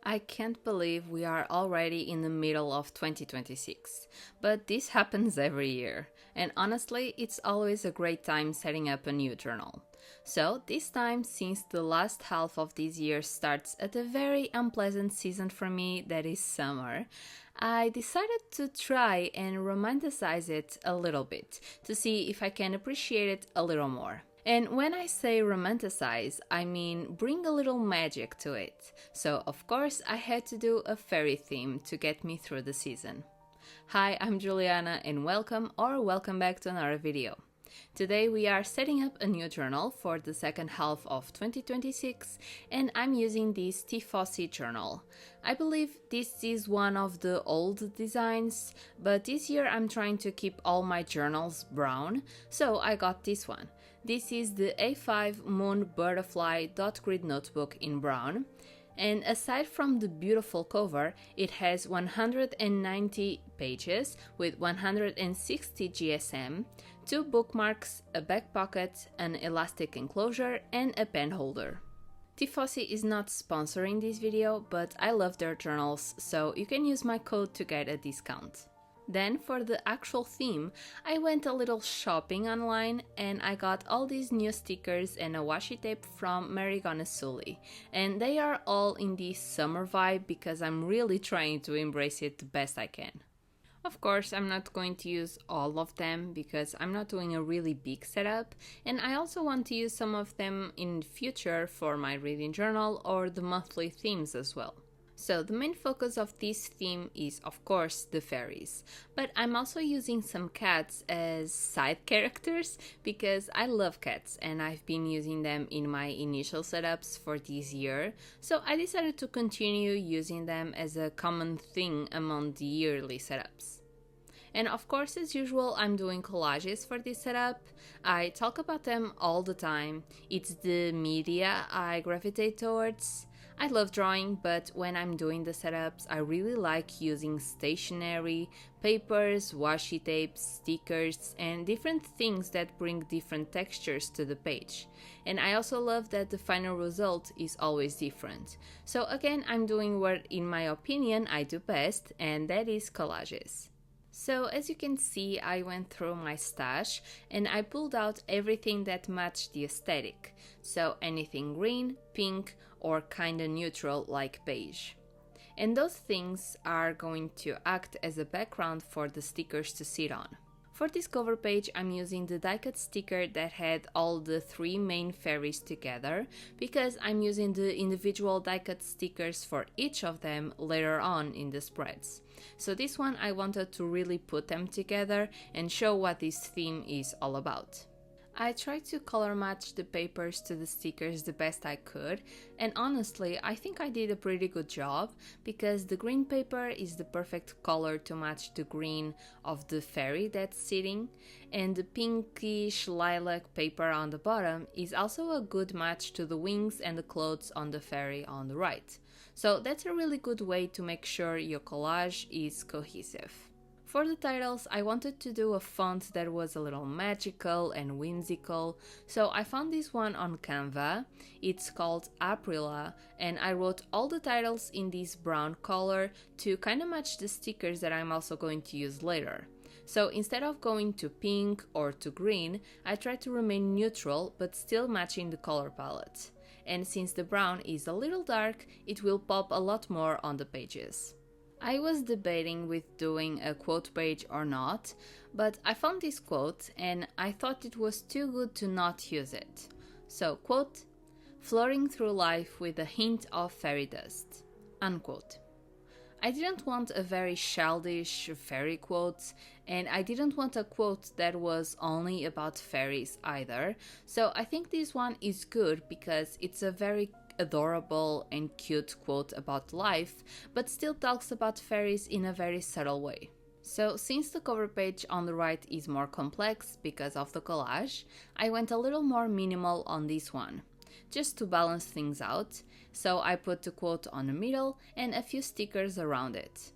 I can't believe we are already in the middle of 2026, but this happens every year, and honestly, it's always a great time setting up a new journal. So, this time, since the last half of this year starts at a very unpleasant season for me, that is summer, I decided to try and romanticize it a little bit to see if I can appreciate it a little more. And when I say romanticize, I mean bring a little magic to it. So, of course, I had to do a fairy theme to get me through the season. Hi, I'm Juliana and welcome back to another video. Today we are setting up a new journal for the second half of 2026 and I'm using this Tifosi journal. I believe this is one of the old designs, but this year I'm trying to keep all my journals brown, so I got this one. This is the A5 Moon Butterfly dot grid notebook in brown. And aside from the beautiful cover, it has 190 pages with 160 GSM, 2 bookmarks, a back pocket, an elastic enclosure, and a pen holder. Tifosi is not sponsoring this video, but I love their journals, so you can use my code to get a discount. Then, for the actual theme, I went a little shopping online and I got all these new stickers and a washi tape from Marigona Sully. And they are all in this summer vibe because I'm really trying to embrace it the best I can. Of course, I'm not going to use all of them because I'm not doing a really big setup, and I also want to use some of them in future for my reading journal or the monthly themes as well. So the main focus of this theme is of course the fairies, but I'm also using some cats as side characters because I love cats and I've been using them in my initial setups for this year, so I decided to continue using them as a common thing among the yearly setups. And of course, as usual, I'm doing collages for this setup. I talk about them all the time. It's the media I gravitate towards. I love drawing, but when I'm doing the setups, I really like using stationery, papers, washi tapes, stickers, and different things that bring different textures to the page. And I also love that the final result is always different. So again, I'm doing what, in my opinion, I do best, and that is collages. So as you can see, I went through my stash and I pulled out everything that matched the aesthetic. So anything green, pink, or kinda neutral like beige. And those things are going to act as a background for the stickers to sit on. For this cover page, I'm using the die-cut sticker that had all the 3 main fairies together because I'm using the individual die-cut stickers for each of them later on in the spreads. So this one I wanted to really put them together and show what this theme is all about. I tried to color match the papers to the stickers the best I could, and honestly I think I did a pretty good job because the green paper is the perfect color to match the green of the fairy that's sitting, and the pinkish lilac paper on the bottom is also a good match to the wings and the clothes on the fairy on the right. So that's a really good way to make sure your collage is cohesive. For the titles, I wanted to do a font that was a little magical and whimsical, so I found this one on Canva. It's called Aprila, and I wrote all the titles in this brown color to kind of match the stickers that I'm also going to use later. So instead of going to pink or to green, I tried to remain neutral but still matching the color palette. And since the brown is a little dark, it will pop a lot more on the pages. I was debating with doing a quote page or not, but I found this quote and I thought it was too good to not use it. So, quote, "Floating through life with a hint of fairy dust," unquote. I didn't want a very childish fairy quote, and I didn't want a quote that was only about fairies either, so I think this one is good because it's a very adorable and cute quote about life, but still talks about fairies in a very subtle way. So since the cover page on the right is more complex because of the collage, I went a little more minimal on this one, just to balance things out, so I put the quote on the middle and a few stickers around it.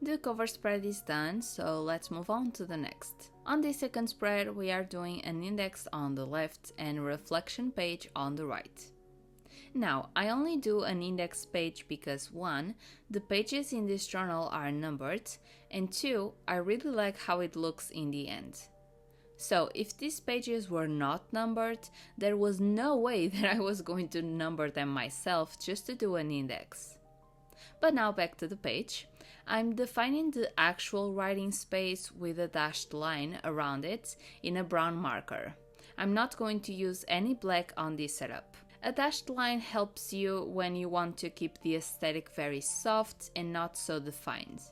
The cover spread is done, so let's move on to the next. On the second spread, we are doing an index on the left and a reflection page on the right. Now, I only do an index page because 1. The pages in this journal are numbered, and 2. I really like how it looks in the end. So, if these pages were not numbered, there was no way that I was going to number them myself just to do an index. But now back to the page. I'm defining the actual writing space with a dashed line around it in a brown marker. I'm not going to use any black on this setup. A dashed line helps you when you want to keep the aesthetic very soft and not so defined.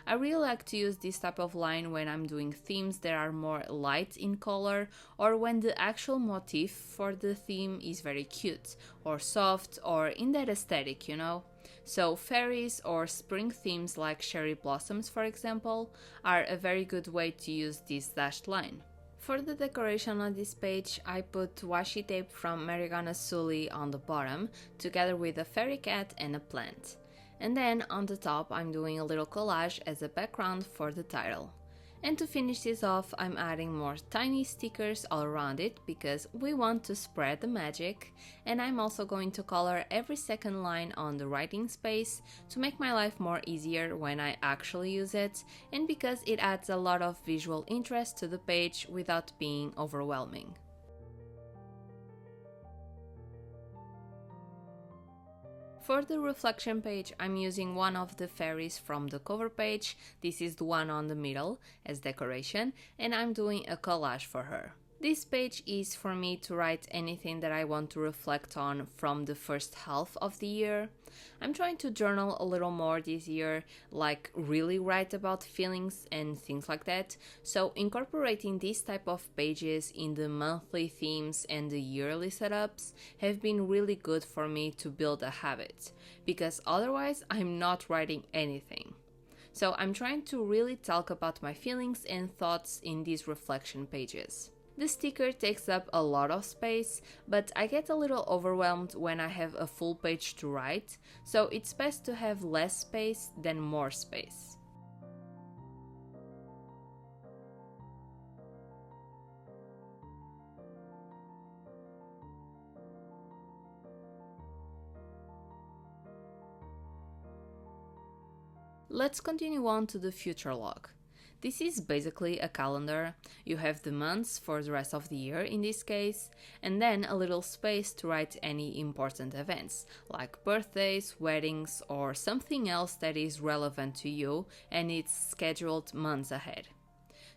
I really like to use this type of line when I'm doing themes that are more light in color, or when the actual motif for the theme is very cute or soft or in that aesthetic, you know? So fairies or spring themes like cherry blossoms, for example, are a very good way to use this dashed line. For the decoration on this page, I put washi tape from Marigana Sully on the bottom, together with a fairy cat and a plant. And then on the top, I'm doing a little collage as a background for the title. And to finish this off, I'm adding more tiny stickers all around it because we want to spread the magic, and I'm also going to color every second line on the writing space to make my life more easier when I actually use it, and because it adds a lot of visual interest to the page without being overwhelming. For the reflection page, I'm using one of the fairies from the cover page. This is the one on the middle as decoration, and I'm doing a collage for her. This page is for me to write anything that I want to reflect on from the first half of the year. I'm trying to journal a little more this year, like really write about feelings and things like that, so incorporating this type of pages in the monthly themes and the yearly setups have been really good for me to build a habit, because otherwise I'm not writing anything. So I'm trying to really talk about my feelings and thoughts in these reflection pages. The sticker takes up a lot of space, but I get a little overwhelmed when I have a full page to write, so it's best to have less space than more space. Let's continue on to the future log. This is basically a calendar. You have the months for the rest of the year in this case, and then a little space to write any important events, like birthdays, weddings, or something else that is relevant to you and it's scheduled months ahead.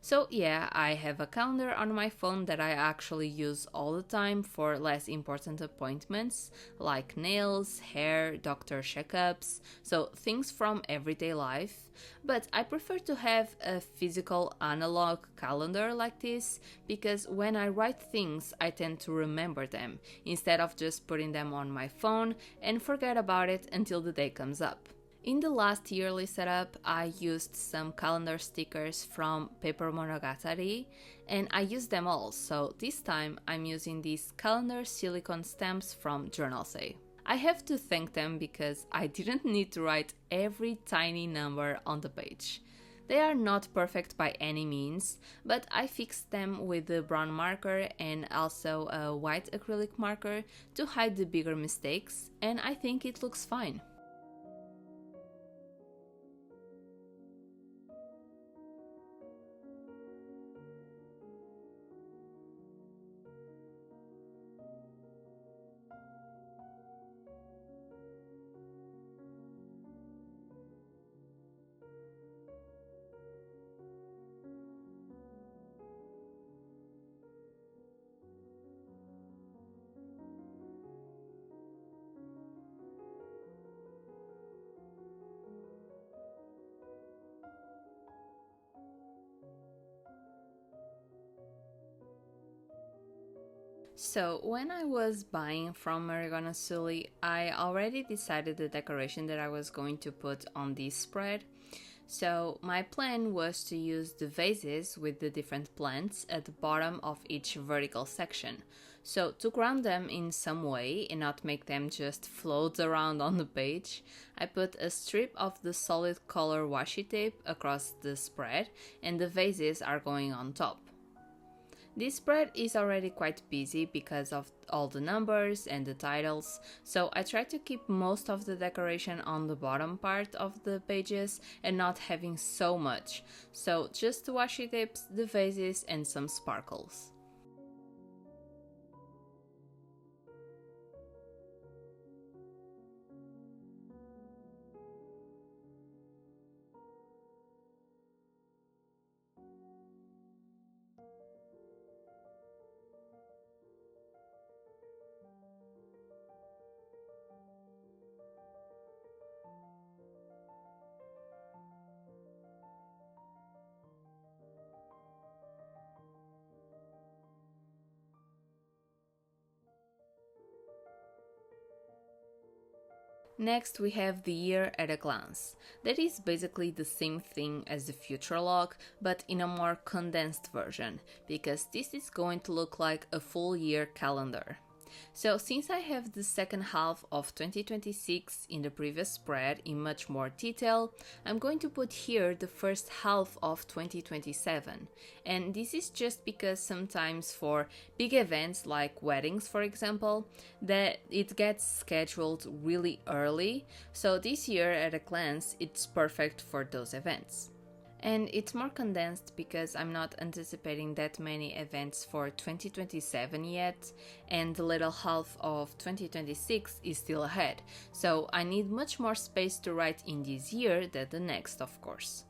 So yeah, I have a calendar on my phone that I actually use all the time for less important appointments, like nails, hair, doctor checkups, so things from everyday life. But I prefer to have a physical analog calendar like this, because when I write things, I tend to remember them, instead of just putting them on my phone and forget about it until the day comes up. In the last yearly setup, I used some calendar stickers from Paper Monogatari, and I used them all, so this time I'm using these calendar silicone stamps from Journalsay. I have to thank them because I didn't need to write every tiny number on the page. They are not perfect by any means, but I fixed them with the brown marker and also a white acrylic marker to hide the bigger mistakes, and I think it looks fine. So when I was buying from Marigana Sully, I already decided the decoration that I was going to put on this spread. So my plan was to use the vases with the different plants at the bottom of each vertical section. So to ground them in some way and not make them just float around on the page, I put a strip of the solid color washi tape across the spread and the vases are going on top. This spread is already quite busy because of all the numbers and the titles, so I try to keep most of the decoration on the bottom part of the pages and not having so much, so just the washi tapes, the vases and some sparkles. Next, we have the year at a glance. That is basically the same thing as the future log, but in a more condensed version, because this is going to look like a full year calendar. So since I have the second half of 2026 in the previous spread in much more detail, I'm going to put here the first half of 2027. And this is just because sometimes for big events like weddings, for example, that it gets scheduled really early. So this year at a glance, it's perfect for those events. And it's more condensed because I'm not anticipating that many events for 2027 yet, and the little half of 2026 is still ahead, so I need much more space to write in this year than the next, of course.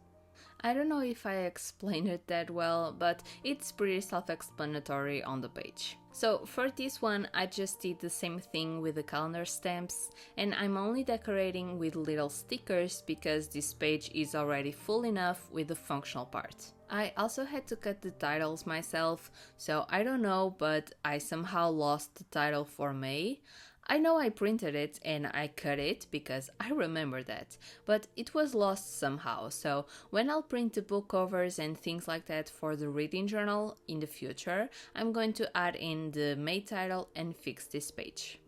I don't know if I explained it that well, but it's pretty self-explanatory on the page. So for this one, I just did the same thing with the calendar stamps, and I'm only decorating with little stickers because this page is already full enough with the functional part. I also had to cut the titles myself, so I don't know, but I somehow lost the title for May. I know I printed it and I cut it because I remember that, but it was lost somehow, so when I'll print the book covers and things like that for the reading journal in the future, I'm going to add in the May title and fix this page.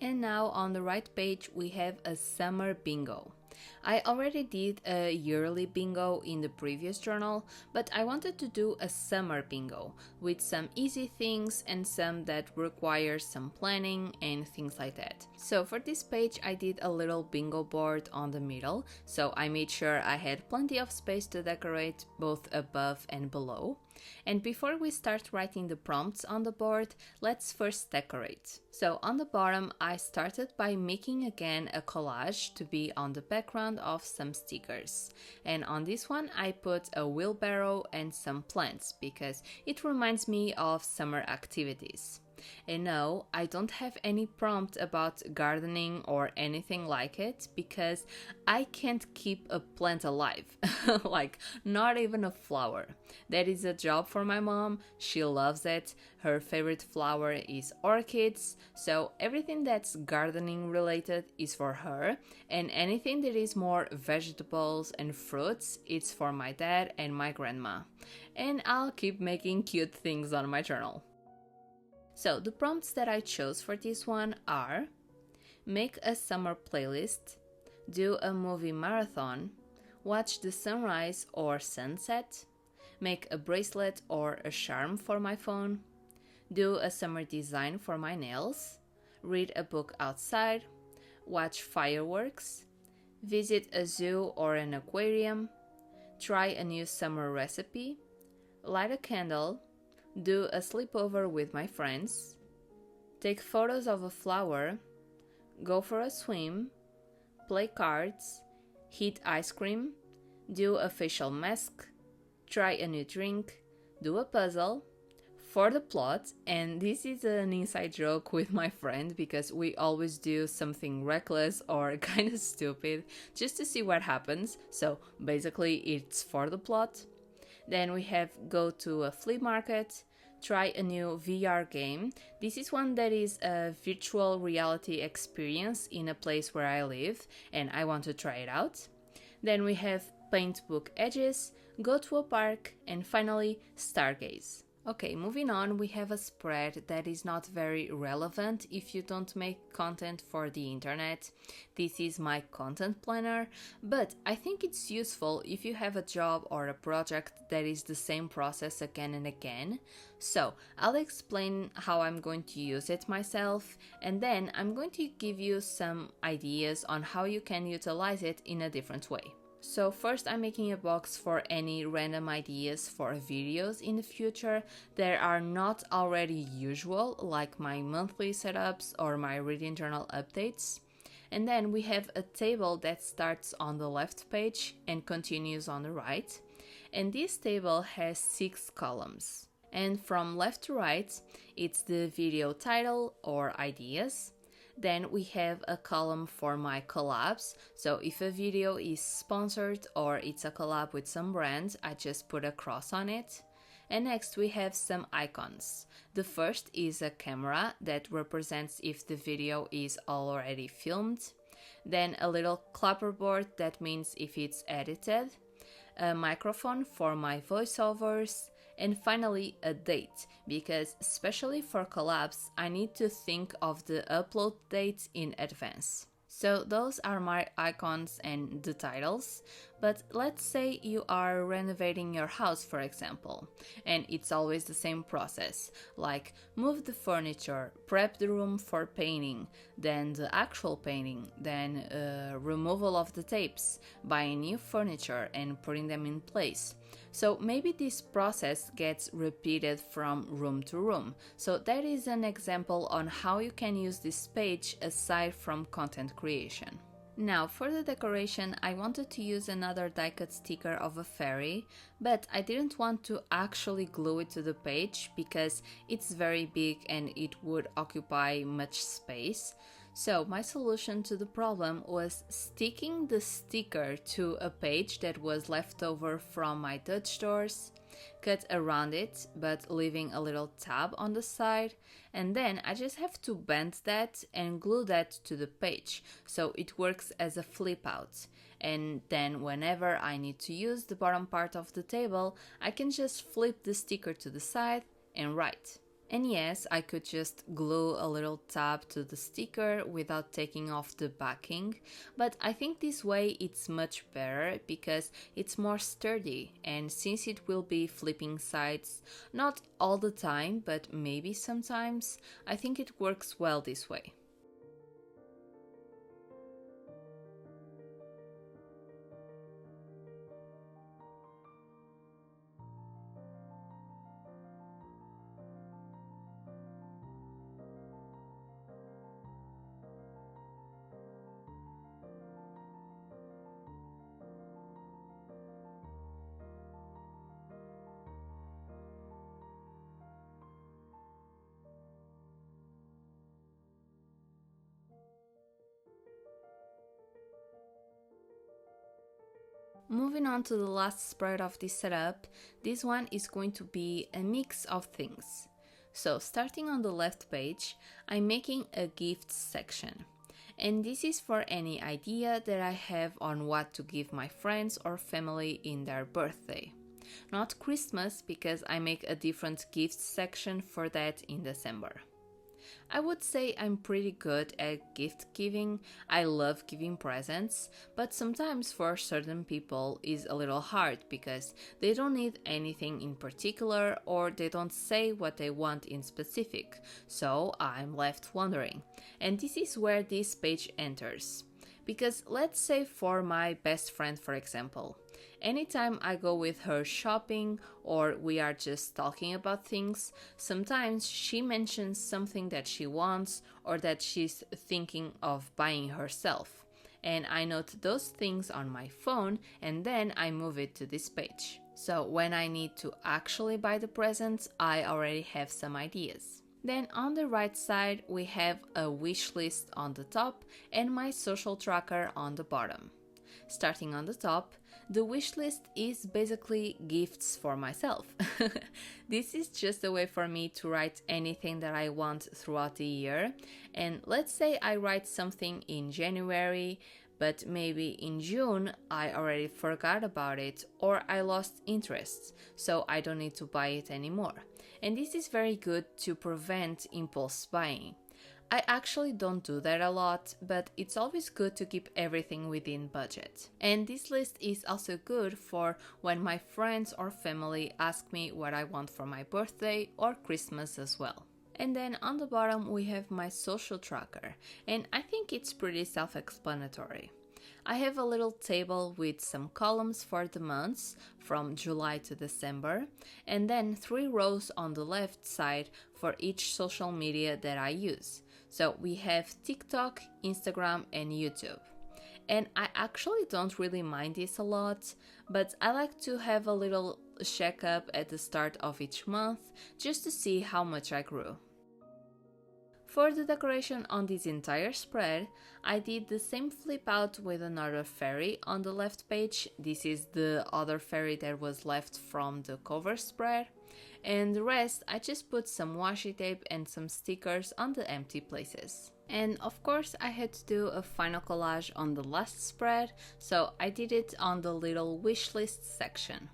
And now on the right page we have a summer bingo. I already did a yearly bingo in the previous journal, but I wanted to do a summer bingo with some easy things and some that require some planning and things like that. So for this page I did a little bingo board on the middle, so I made sure I had plenty of space to decorate both above and below. And before we start writing the prompts on the board, let's first decorate. So on the bottom, I started by making again a collage to be on the background of some stickers. And on this one, I put a wheelbarrow and some plants because it reminds me of summer activities. And no, I don't have any prompt about gardening or anything like it because I can't keep a plant alive, like not even a flower. That is a job for my mom, she loves it, her favorite flower is orchids, so everything that's gardening related is for her, and anything that is more vegetables and fruits, it's for my dad and my grandma. And I'll keep making cute things on my journal. So the prompts that I chose for this one are: make a summer playlist, do a movie marathon, watch the sunrise or sunset, make a bracelet or a charm for my phone, do a summer design for my nails, read a book outside, watch fireworks, visit a zoo or an aquarium, try a new summer recipe, light a candle, do a sleepover with my friends, take photos of a flower, go for a swim, play cards, eat ice cream, do a facial mask, try a new drink, do a puzzle. For the plot, and this is an inside joke with my friend because we always do something reckless or kind of stupid just to see what happens, so basically it's for the plot. Then we have go to a flea market, try a new VR game. This is one that is a virtual reality experience in a place where I live and I want to try it out. Then we have paint book edges, go to a park, and finally stargaze. Okay, moving on, we have a spread that is not very relevant if you don't make content for the internet. This is my content planner, but I think it's useful if you have a job or a project that is the same process again and again. So I'll explain how I'm going to use it myself, and then I'm going to give you some ideas on how you can utilize it in a different way. So first, I'm making a box for any random ideas for videos in the future that are not already usual, like my monthly setups or my reading journal updates. And then we have a table that starts on the left page and continues on the right. And this table has 6 columns. And from left to right, it's the video title or ideas. Then we have a column for my collabs, so if a video is sponsored or it's a collab with some brand, I just put a cross on it. And next we have some icons. The first is a camera that represents if the video is already filmed. Then a little clapperboard that means if it's edited. A microphone for my voiceovers. And finally, a date, because especially for collabs, I need to think of the upload date in advance. So those are my icons and the titles, but let's say you are renovating your house, for example, and it's always the same process, like move the furniture, prep the room for painting, then the actual painting, then removal of the tapes, buying new furniture and putting them in place. So maybe this process gets repeated from room to room. So that is an example on how you can use this page aside from content creation. Now for the decoration, I wanted to use another die cut sticker of a fairy, but I didn't want to actually glue it to the page because it's very big and it would occupy much space. So my solution to the problem was sticking the sticker to a page that was left over from my Dutch stores, cut around it but leaving a little tab on the side, and then I just have to bend that and glue that to the page so it works as a flip out. And then whenever I need to use the bottom part of the table, I can just flip the sticker to the side and write. And yes, I could just glue a little tab to the sticker without taking off the backing, but I think this way it's much better because it's more sturdy, and since it will be flipping sides, not all the time, but maybe sometimes, I think it works well this way. Moving on to the last spread of this setup, this one is going to be a mix of things. So starting on the left page, I'm making a gift section. And this is for any idea that I have on what to give my friends or family in their birthday. Not Christmas, because I make a different gift section for that in December. I would say I'm pretty good at gift giving. I love giving presents, but sometimes for certain people is a little hard because they don't need anything in particular or they don't say what they want in specific, so I'm left wondering. And this is where this page enters. Because let's say for my best friend, for example, anytime I go with her shopping or we are just talking about things, sometimes she mentions something that she wants or that she's thinking of buying herself. And I note those things on my phone and then I move it to this page. So when I need to actually buy the presents, I already have some ideas. Then on the right side, we have a wish list on the top and my social tracker on the bottom. Starting on the top, the wish list is basically gifts for myself. This is just a way for me to write anything that I want throughout the year. And let's say I write something in January, but maybe in June I already forgot about it or I lost interest, so I don't need to buy it anymore. And this is very good to prevent impulse buying. I actually don't do that a lot, but it's always good to keep everything within budget. And this list is also good for when my friends or family ask me what I want for my birthday or Christmas as well. And then on the bottom we have my social tracker, and I think it's pretty self-explanatory. I have a little table with some columns for the months from July to December, and then 3 rows on the left side for each social media that I use. So we have TikTok, Instagram, and YouTube. And I actually don't really mind this a lot, but I like to have a little checkup at the start of each month just to see how much I grew. For the decoration on this entire spread, I did the same flip out with another fairy on the left page. This is the other fairy that was left from the cover spread. And the rest, I just put some washi tape and some stickers on the empty places. And of course, I had to do a final collage on the last spread, so I did it on the little wish list section.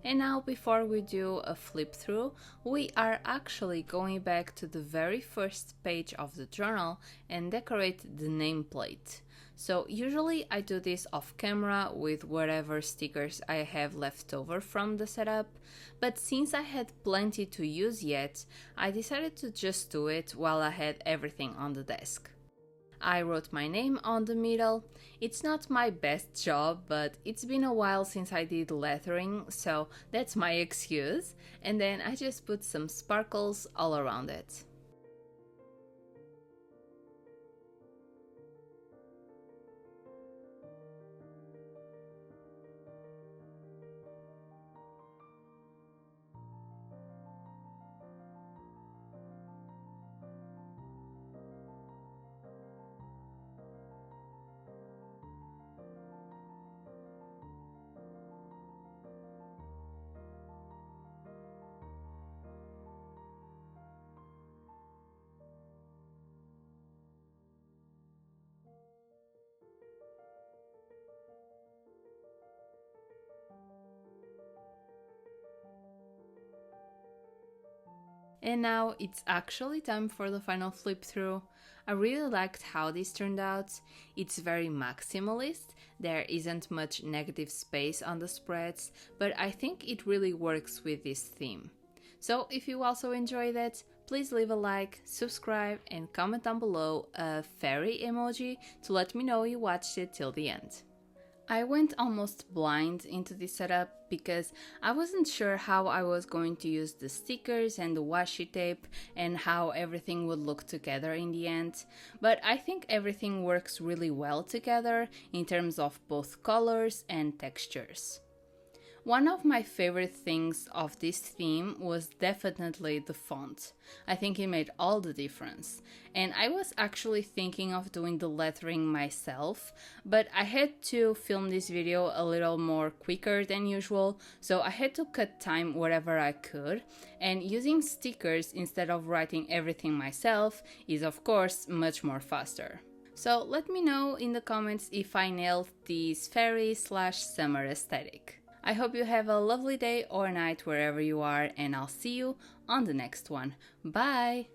And now, before we do a flip through, we are actually going back to the very first page of the journal and decorate the nameplate. So usually I do this off camera with whatever stickers I have left over from the setup, but since I had plenty to use yet, I decided to just do it while I had everything on the desk. I wrote my name on the middle. It's not my best job, but it's been a while since I did lettering, so that's my excuse. And then I just put some sparkles all around it. And now it's actually time for the final flip through. I really liked how this turned out. It's very maximalist, there isn't much negative space on the spreads, but I think it really works with this theme. So if you also enjoyed it, please leave a like, subscribe, and comment down below a fairy emoji to let me know you watched it till the end. I went almost blind into this setup because I wasn't sure how I was going to use the stickers and the washi tape and how everything would look together in the end, but I think everything works really well together in terms of both colors and textures. One of my favorite things of this theme was definitely the font. I think it made all the difference. And I was actually thinking of doing the lettering myself, but I had to film this video a little more quicker than usual, so I had to cut time wherever I could, and using stickers instead of writing everything myself is of course much more faster. So let me know in the comments if I nailed this fairy/summer aesthetic. I hope you have a lovely day or night wherever you are, and I'll see you on the next one. Bye!